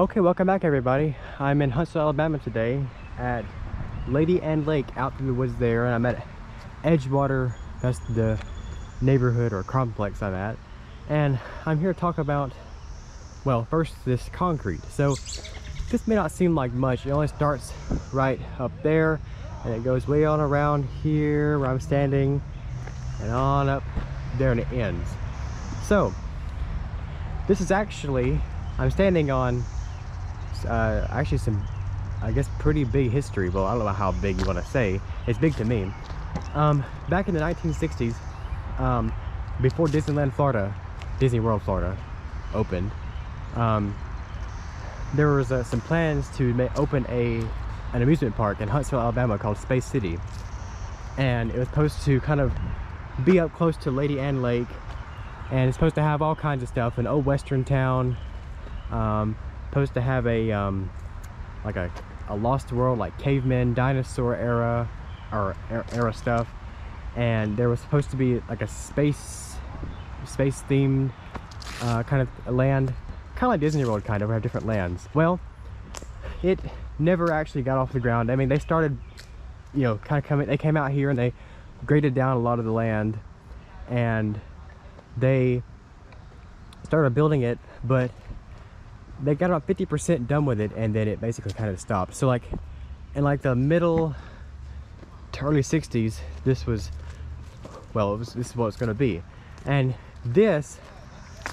Okay, welcome back everybody. I'm in Huntsville, Alabama today at Lady Ann Lake out through the woods there, and I'm at Edgewater. That's the neighborhood or complex I'm at. And I'm here to talk about, well, first this concrete. So this may not seem like much. It only starts right up there and it goes way on around here where I'm standing and on up there and it ends. So this is actually, I'm standing on actually some, I guess, pretty big history. Well, I don't know how big you want to say. It's big to me. Back in the 1960s, before Disneyland, Florida, Disney World, Florida, opened, there was some plans to open an amusement park in Huntsville, Alabama called Space City, and it was supposed to kind of be up close to Lady Ann Lake, and it's supposed to have all kinds of stuff, an old western town, supposed to have a like a lost world, like cavemen, dinosaur era or era stuff, and there was supposed to be like a space themed kind of land, kind of like Disney World, kind of. We have different lands. Well, it never actually got off the ground. I mean, they started, you know, kind of coming, they came out here and they graded down a lot of the land and they started building it, but they got about 50% done with it and then it basically kind of stopped. So like in like the middle to early 60s, this was, well, this is what it's going to be. And this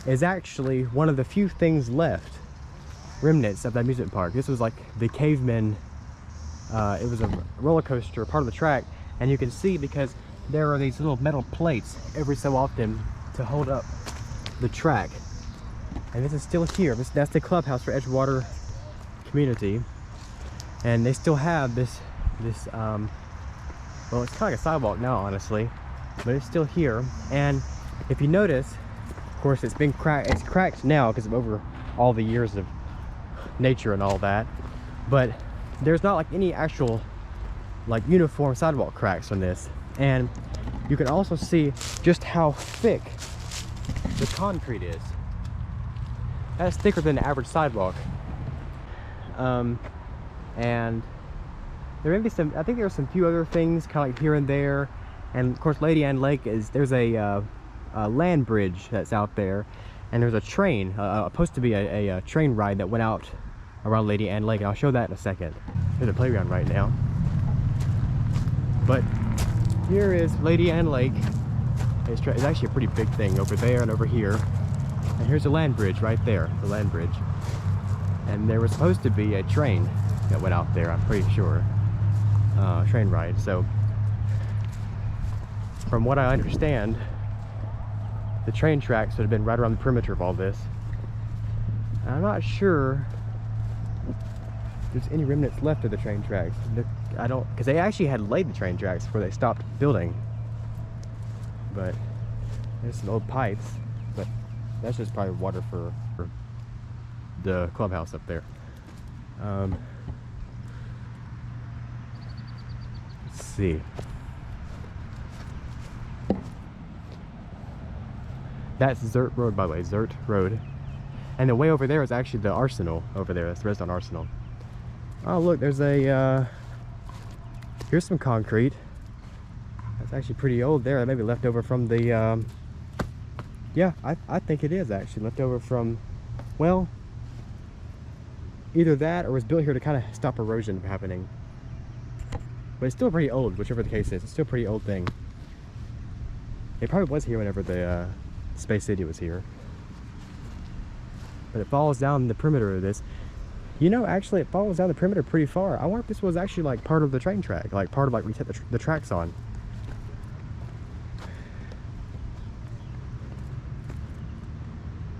is actually one of the few things left, remnants of the amusement park. This was like the cavemen, it was a roller coaster, part of the track, and you can see because there are these little metal plates every so often to hold up the track. And this is still here. That's the clubhouse for Edgewater community, and they still have this well, it's kind of like a sidewalk now, honestly, but it's still here. And if you notice, of course, it's been cracked. It's cracked now because of over all the years of nature and all that, but there's not like any actual like uniform sidewalk cracks on this. And you can also see just how thick the concrete is. That's thicker than the average sidewalk. And there may be some, I think there are some few other things kind of like here and there. And of course, Lady Ann Lake is, there's a land bridge that's out there, and there's a train, supposed to be a train ride that went out around Lady Ann Lake, and I'll show that in a second. There's a playground right now. But here is Lady Ann Lake. It's actually a pretty big thing over there and over here. And here's the land bridge right there, the land bridge. And there was supposed to be a train that went out there, I'm pretty sure. Train ride. So, from what I understand, the train tracks would have been right around the perimeter of all this. I'm not sure if there's any remnants left of the train tracks. I don't, because they actually had laid the train tracks before they stopped building. But there's some old pipes, but that's just probably water for the clubhouse up there. Let's see. That's Zert Road, by the way, Zert Road. And the way over there is actually the arsenal over there. That's the Redstone Arsenal. Oh, look, there's a, here's some concrete. That's actually pretty old there. That may be left over from the, yeah, I think it is actually left over from, well, either that or was built here to kind of stop erosion from happening. But it's still pretty old, whichever the case is. It's still a pretty old thing. It probably was here whenever the Space City was here. But it falls down the perimeter of this. You know, actually it falls down the perimeter pretty far. I wonder if this was actually like part of the train track, like part of like we set the tracks on.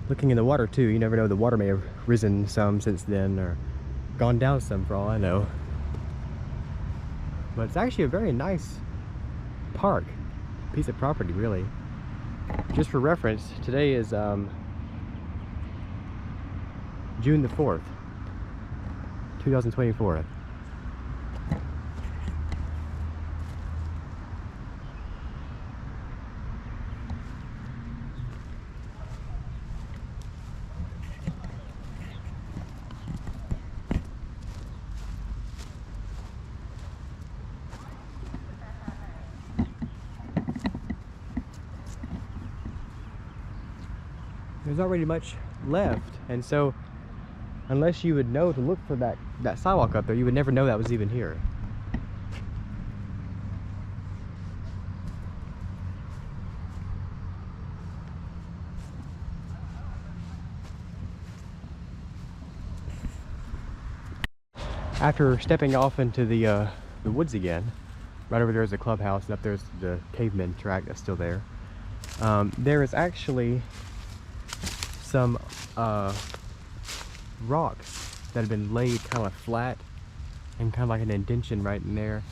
Looking in the water too, you never know, the water may have risen some since then or gone down some for all I know. But it's actually a very nice park, piece of property really. Just for reference, today is June the 4th, 2024. there's not really much left. And so unless you would know to look for that sidewalk up there, you would never know that was even here. After stepping off into the woods again, right over there is the clubhouse, and up there's the caveman track that's still there. There is actually some rocks that have been laid kind of flat and kind of like an indention right in there.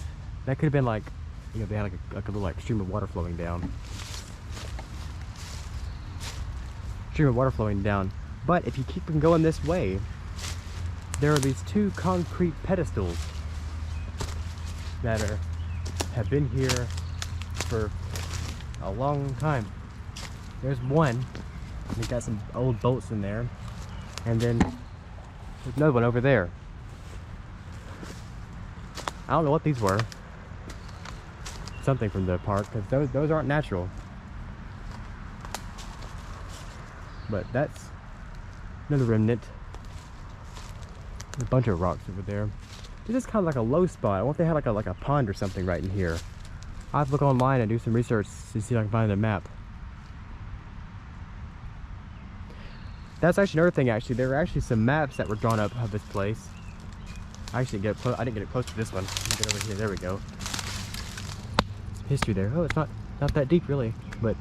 That could have been like, you know, they had like a little like stream of water flowing down. But if you keep on going this way, there are these two concrete pedestals that have been here for a long time. There's one, and it got some old bolts in there, and then there's another one over there. I don't know what these were. Something from the park, because those aren't natural. But that's another remnant. A bunch of rocks over there. This is kind of like a low spot. I wonder if they had like a pond or something right in here. I'll have to look online and do some research to see if I can find a map. That's actually another thing. Actually, there were actually some maps that were drawn up of this place. I didn't get it close to this one. Let me get over here. There we go. Some history there. Oh, it's not that deep really, but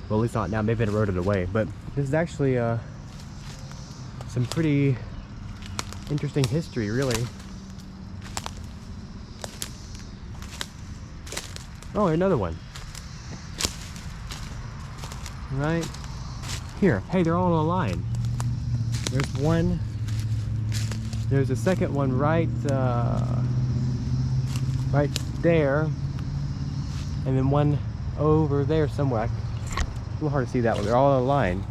well, at least not now. Maybe it eroded away. But this is actually some pretty interesting history, really. Oh, another one. Right here. Hey, they're all in a line. There's one. There's a second one right there, and then one over there somewhere. It's a little hard to see that one. They're all in a line.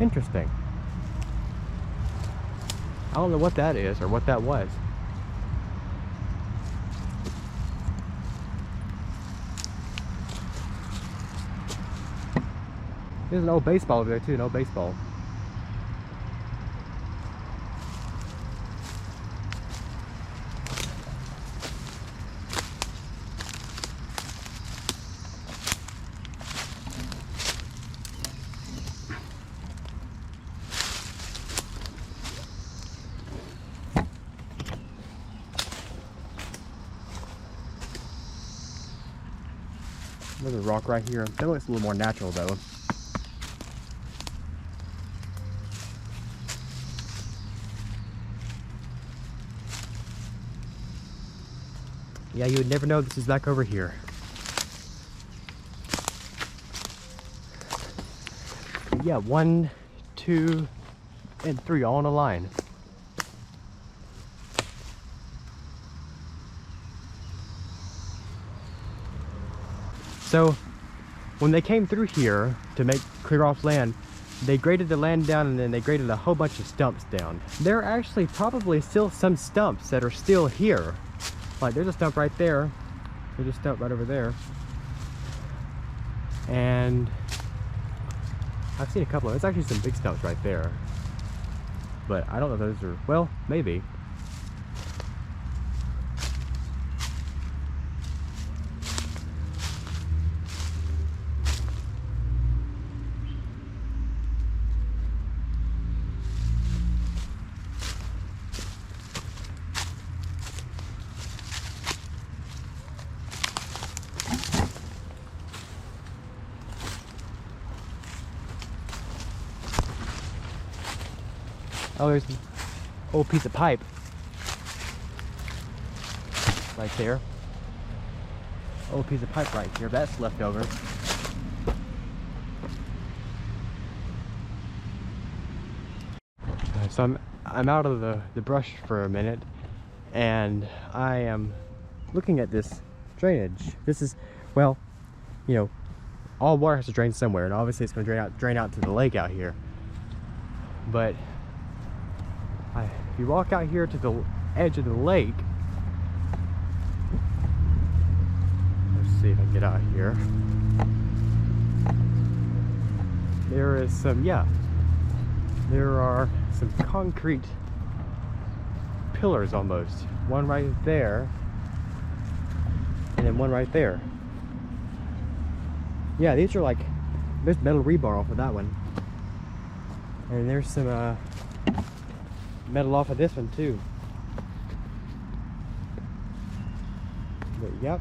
Interesting. I don't know what that is or what that was. There's an old baseball over there too, an old baseball. Another rock right here. That looks a little more natural though. Yeah, you would never know this is back over here. Yeah, 1, 2, and 3 all in a line. So when they came through here to clear off land, they graded the land down and then they graded a whole bunch of stumps down. There are actually probably still some stumps that are still here. Like there's a stump right there. There's a stump right over there. And I've seen a couple of, there's actually some big stumps right there. But I don't know if those are, well, maybe. Oh, there's an old piece of pipe right there. Old piece of pipe right here. That's left over. So I'm out of the brush for a minute, and I am looking at this drainage. This is, well, you know, all water has to drain somewhere, and obviously it's going to drain out to the lake out here. But if you walk out here to the edge of the lake, let's see if I can get out here. there is some, yeah, there are some concrete pillars almost. One right there, and then one right there. Yeah, these are like, there's metal rebar off of that one. And there's some metal off of this one too. But yep.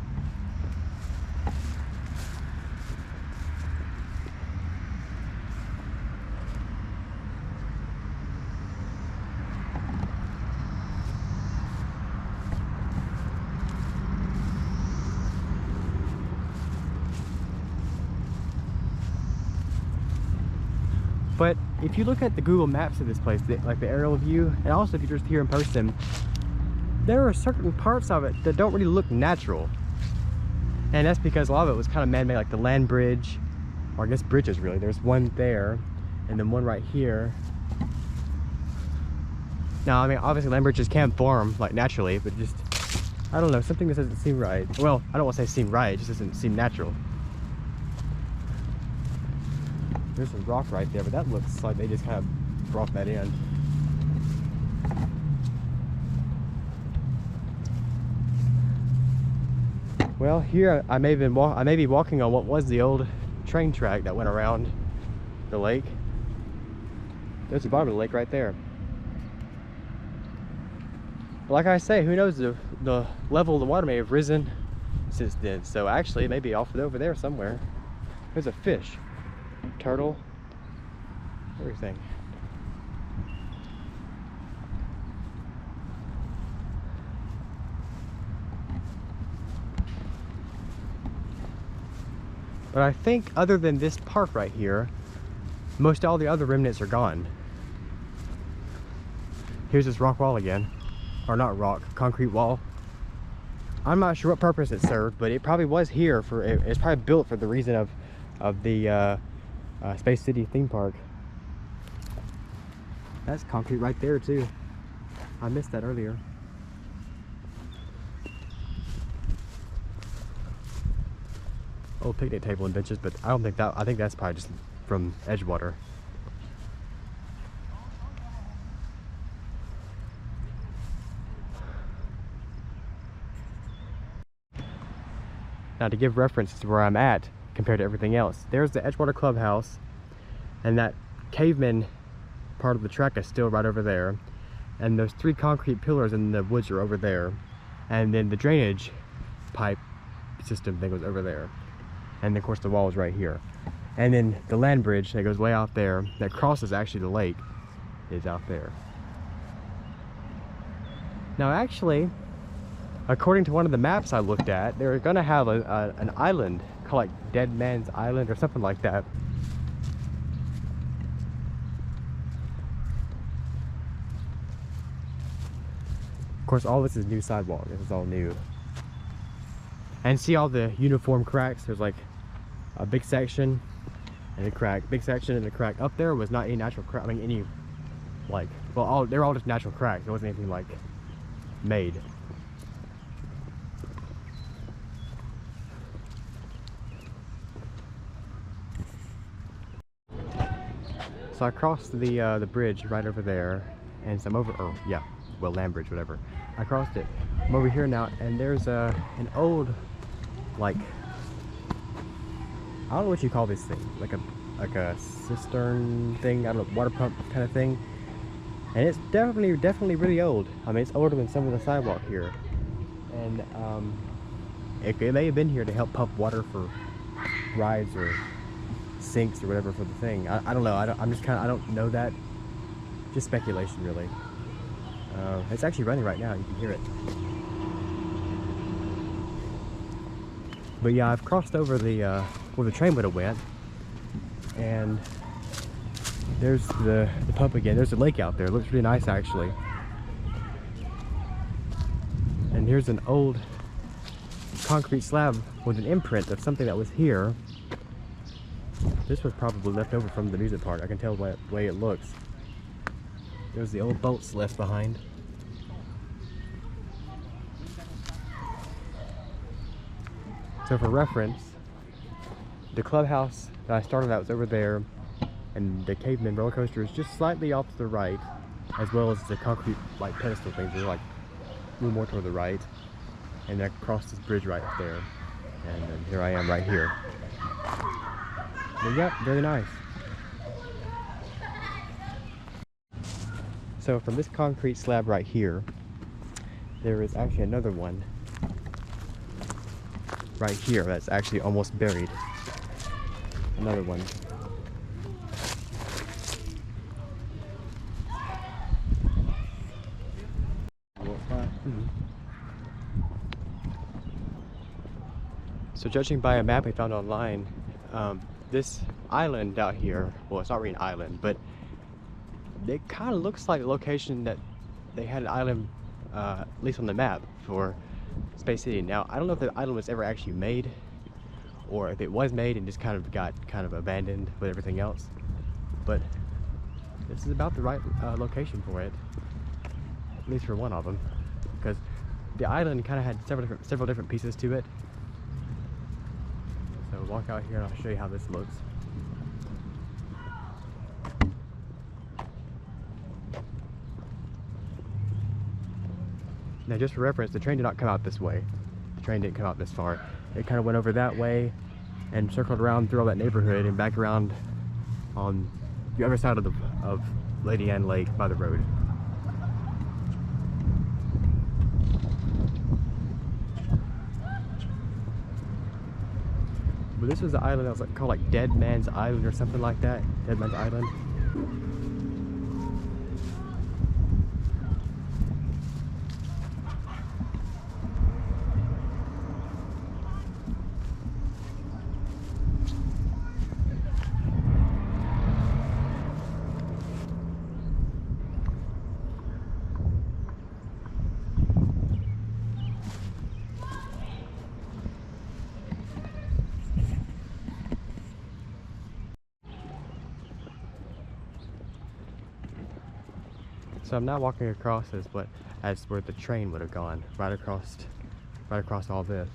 But if you look at the Google Maps of this place, like the aerial view, and also if you're just here in person, there are certain parts of it that don't really look natural. And that's because a lot of it was kind of man-made, like the land bridge, or I guess bridges really. There's one there, and then one right here. Now, I mean, obviously land bridges can form like naturally, but just, I don't know, something that doesn't seem right. Well, I don't want to say seem right, it just doesn't seem natural. There's a rock right there, but that looks like they just kind of brought that in. Well, here I may be walking on what was the old train track that went around the lake. There's the bottom of the lake right there. But like I say, who knows, the level of the water may have risen since then. So actually, it may be off over there somewhere. There's a fish. Turtle, everything. But I think other than this park right here, most all the other remnants are gone. Here's this rock wall again. Or not rock, concrete wall. I'm not sure what purpose it served, but it probably was here for, it's probably built for the reason of the Space City theme park. That's concrete right there too. I missed that earlier. Old picnic table and benches, but I don't think that, I think that's probably just from Edgewater. Now, to give reference to where I'm at compared to everything else, there's the Edgewater Clubhouse, and that caveman part of the track is still right over there, and those 3 concrete pillars in the woods are over there, and then the drainage pipe system thing was over there, and then of course the wall is right here, and then the land bridge that goes way out there that crosses actually the lake is out there. Now actually, according to one of the maps I looked at, they're gonna have an island called like Dead Man's Island or something like that. Of course, all this is new sidewalk. This is all new. And see all the uniform cracks? There's like a big section and a crack, big section and a crack. Up there was not any natural crack. I mean, any like, well, they're all just natural cracks. There wasn't anything like made. So I crossed the bridge right over there, and so I'm over, or yeah, well, land bridge, whatever. I crossed it. I'm over here now, and there's an old, like, I don't know what you call this thing, like a cistern thing, I don't know, water pump kind of thing. And it's definitely really old. I mean, it's older than some of the sidewalk here. And it may have been here to help pump water for rides or sinks or whatever for the thing. I don't know. I'm just kind of, I don't know that. Just speculation, really. It's actually running right now. You can hear it. But yeah, I've crossed over the where the train would have went, and there's the pump again. There's a lake out there. It looks really nice, actually. And here's an old concrete slab with an imprint of something that was here. This was probably left over from the amusement park. I can tell by the way it looks. There's the old boats left behind. So for reference, the clubhouse that I started at was over there, and the caveman roller coaster is just slightly off to the right, as well as the concrete like pedestal things are like a little more toward the right, and I crossed this bridge right up there, and then here I am right here. But yep, very nice. So from this concrete slab right here, there is actually another one right here that's actually almost buried. Another one. So judging by a map we found online, this island out here, well, it's not really an island, but it kind of looks like a location that they had an island, at least on the map, for Space City. Now, I don't know if the island was ever actually made, or if it was made and just kind of got abandoned with everything else, but this is about the right location for it, at least for one of them, because the island kind of had several different pieces to it. So we'll walk out here and I'll show you how this looks. Now, just for reference, the train did not come out this way. The train didn't come out this far. It kind of went over that way and circled around through all that neighborhood and back around on the other side of Lady Anne Lake by the road. But this was the island that was called like Dead Man's Island or something like that. Dead Man's Island. So I'm now walking across as where the train would have gone, right across all this.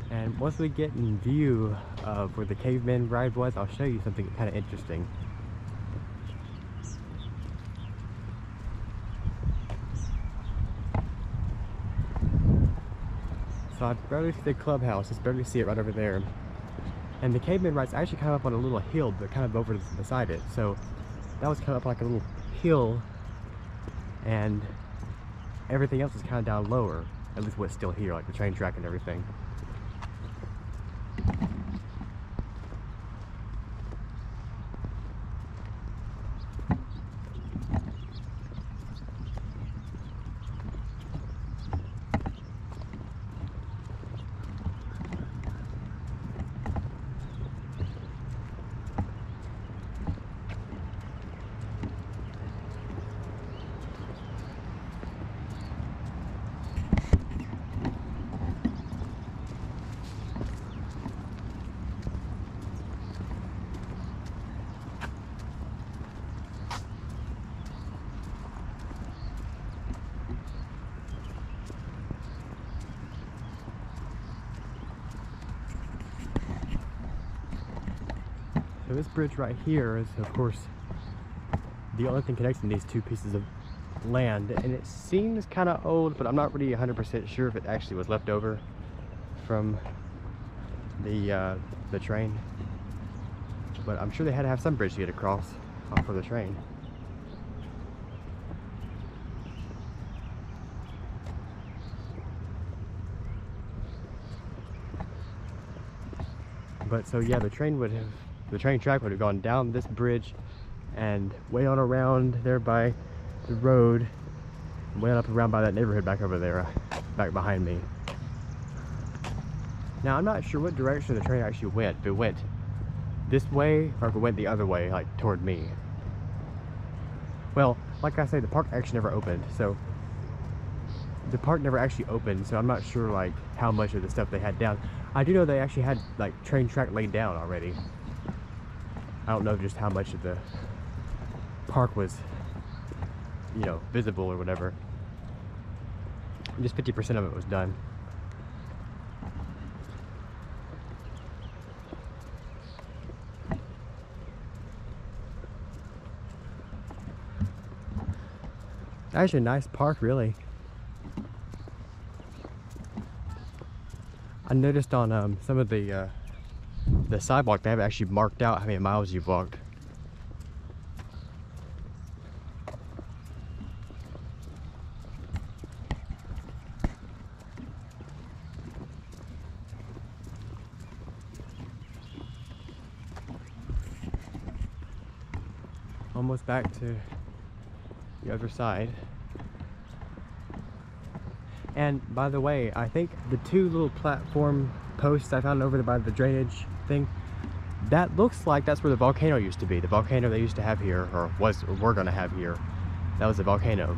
And once we get in view of where the caveman ride was, I'll show you something kind of interesting. So I barely see the clubhouse, just barely see it right over there. And the caveman ride's actually kind of up on a little hill, but kind of over beside it. So that was kind of up like a little hill, and everything else is kind of down lower. At least what's still here, like the train track and everything. So this bridge right here is, of course, the only thing connecting these two pieces of land, and it seems kind of old, but I'm not really 100% sure if it actually was left over from the train. But I'm sure they had to have some bridge to get across for the train. But so yeah, the train track would have gone down this bridge and way on around there by the road, and way up around by that neighborhood back over there, back behind me. Now I'm not sure what direction the train actually went. If it went this way or if it went the other way, like toward me. Well, like I say, the park actually never opened, so the park never actually opened, so I'm not sure like how much of the stuff they had down. I do know they actually had like train track laid down already. I don't know just how much of the park was, you know, visible or whatever. Just 50% of it was done. Actually a nice park, really. I noticed on some of the sidewalk, they have actually marked out how many miles you've walked. Almost back to the other side. And by the way, I think the two little platform posts I found over there by the drainage thing, that looks like that's where the volcano used to be. The volcano they used to have here, or were gonna have here, that was a volcano.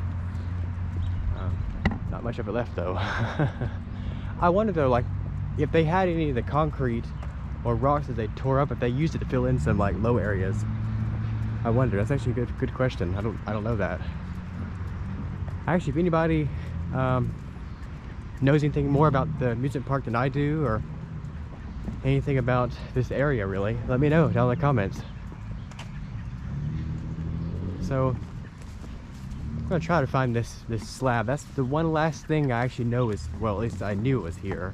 Not much of it left though. I wonder though, like, if they had any of the concrete or rocks that they tore up, if they used it to fill in some like low areas. I wonder. That's actually a good question. I don't know that. Actually, if anybody knows anything more about the amusement park than I do, or anything about this area really, let me know down in the comments. So I'm gonna try to find this slab. That's the one last thing I actually know is, well, at least I knew it was here.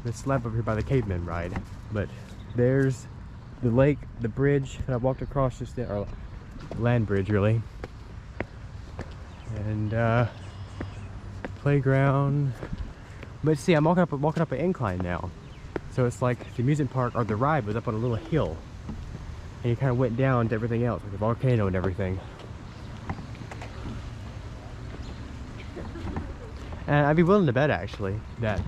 This slab over here by the caveman ride. But there's the lake, the bridge that I walked across just there, or land bridge really. And playground. But see, I'm walking up an incline now. So it's like the amusement park, or the ride, was up on a little hill. And you kind of went down to everything else, like the volcano and everything. And I'd be willing to bet actually that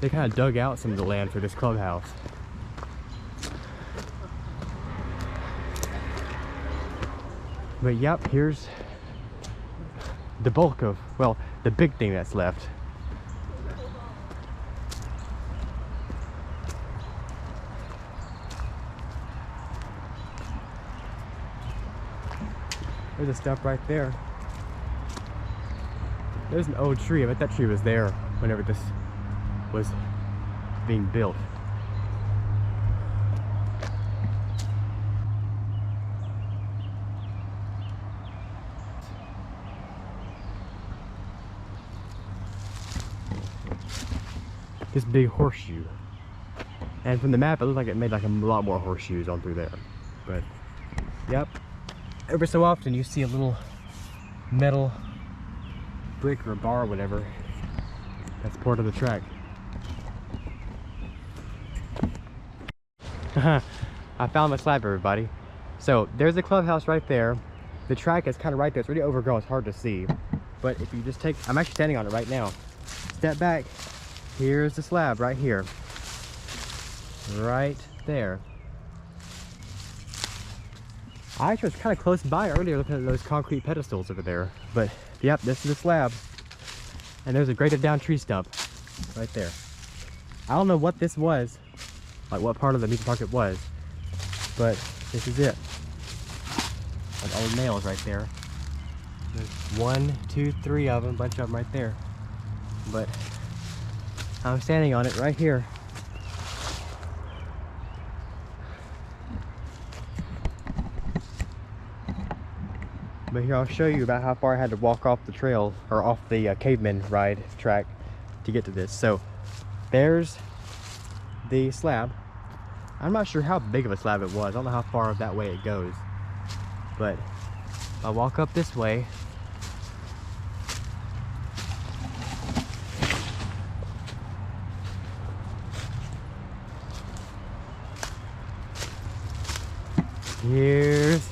they kind of dug out some of the land for this clubhouse. But yep, here's the bulk of, well, the big thing that's left. There's a stump right there. There's an old tree. I bet that tree was there whenever this was being built. This big horseshoe. And from the map, it looked like it made like a lot more horseshoes on through there. But, yep. Every so often you see a little metal brick or bar or whatever that's part of the track. I found the slab, everybody. So there's the clubhouse right there. The track is kind of right there. It's really overgrown. It's hard to see. But if you just take, I'm actually standing on it right now. Step back. Here's the slab right here. Right there. I actually was kind of close by earlier looking at those concrete pedestals over there. But yep, this is the slab. And there's a graded down tree stump right there. I don't know what this was, like what part of the amusement park it was, but this is it. Like old nails right there. There's 1, 2, 3 of them, a bunch of them right there. But I'm standing on it right here. But here, I'll show you about how far I had to walk off the trail, or off the caveman ride track to get to this. So there's the slab. I'm not sure how big of a slab it was. I don't know how far that way it goes. But if I walk up this way, here's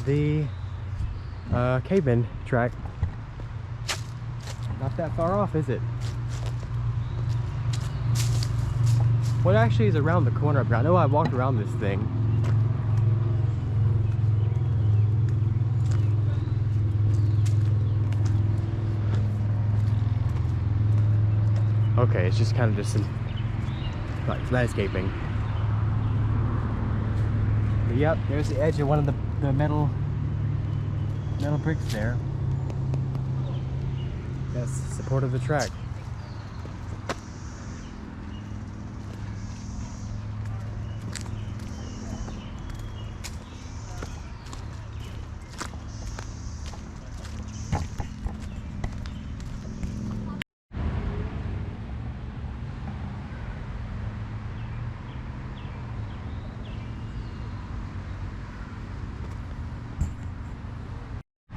the caveman track. Not that far off, is it? What actually is around the corner up here? I know I walked around this thing. Okay, it's just kind of just some like landscaping. But yep, there's the edge of one of the metal bricks there. That's the support of the track.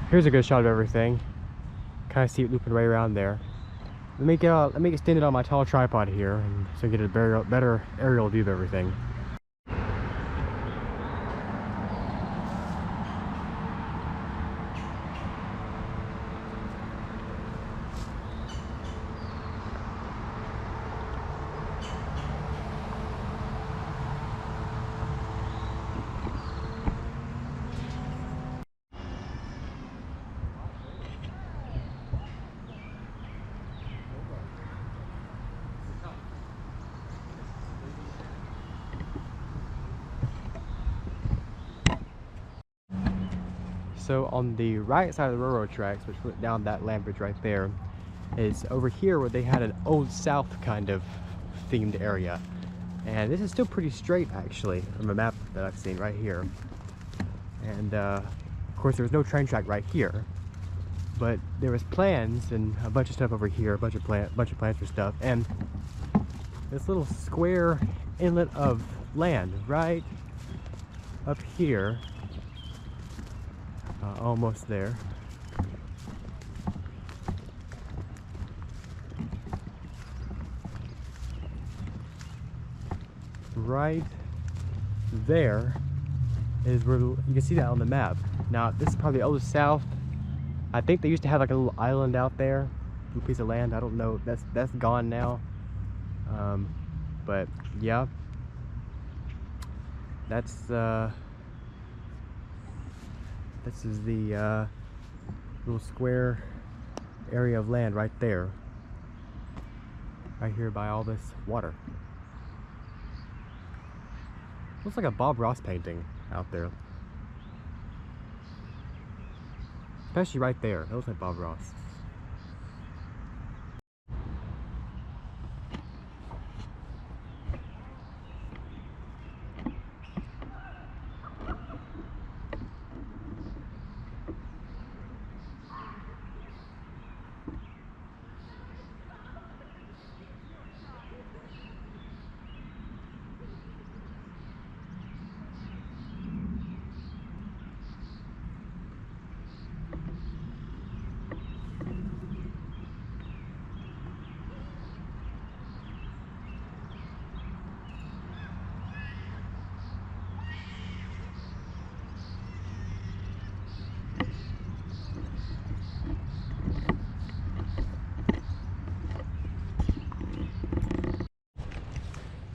Here's a good shot of everything. Kind of see it looping right around there. Let me extend it on my tall tripod here, and so get a better aerial view of everything. So on the right side of the railroad tracks, which went down that land bridge right there, is over here where they had an Old South kind of themed area. And this is still pretty straight actually from a map that I've seen right here. And of course there was no train track right here, but there was plans and a bunch of stuff over here, a bunch of plans for stuff, and this little square inlet of land right up here. Almost there. Right there is where you can see that on the map. Now this is probably the oldest South. I think they used to have like a little island out there, a little piece of land. I don't know. That's gone now. But yeah, this is the little square area of land right there. Right here by all this water. Looks like a Bob Ross painting out there. Especially right there. It looks like Bob Ross.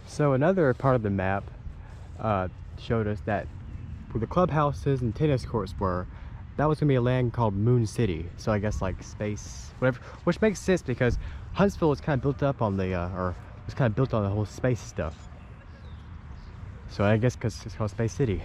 So another part of the map showed us that where the clubhouses and tennis courts were, that was going to be a land called Moon City. So I guess like space, whatever, which makes sense because Huntsville was kind of built up on the, or was kind of built on the whole space stuff. So I guess because it's called Space City.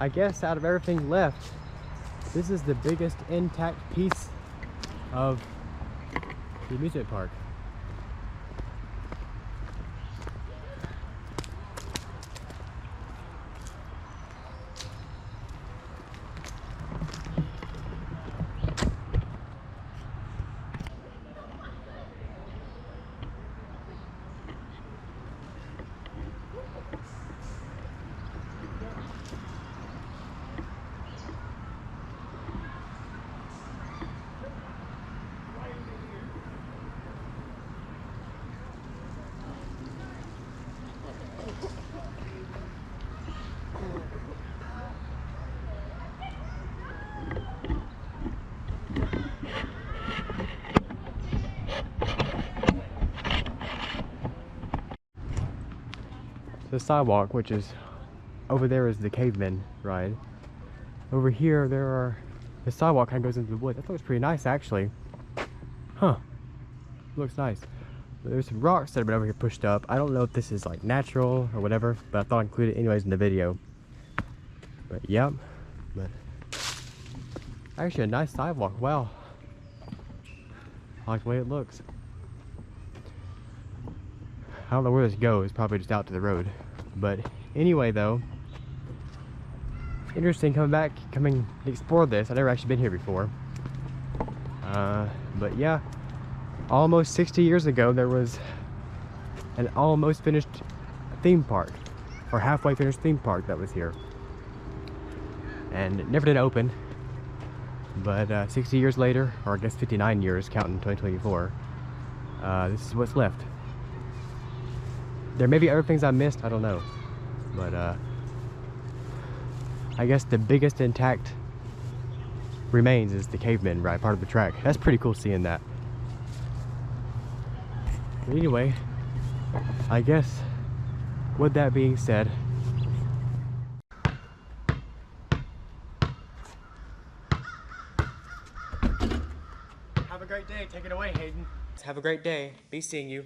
I guess out of everything left, This is the biggest intact piece of the amusement park. The sidewalk, which is over there, is the caveman ride. Over here, the sidewalk kind of goes into the woods. That looks pretty nice, actually. Huh. Looks nice. There's some rocks that have been over here pushed up. I don't know if this is like natural or whatever, but I thought I'd include it anyways in the video. But yep. But actually, a nice sidewalk. Wow. I like the way it looks. I don't know where this goes, probably just out to the road. But anyway though, interesting coming to explore this. I've never actually been here before. But yeah, almost 60 years ago there was an almost finished theme park, or halfway finished theme park that was here. And it never did open, but 60 years later, or I guess 59 years counting 2024, this is what's left. There may be other things I missed, I don't know. But I guess the biggest intact remains is the caveman ride, part of the track. That's pretty cool seeing that. But anyway, I guess with that being said, have a great day. Take it away, Hayden. Have a great day. Be seeing you.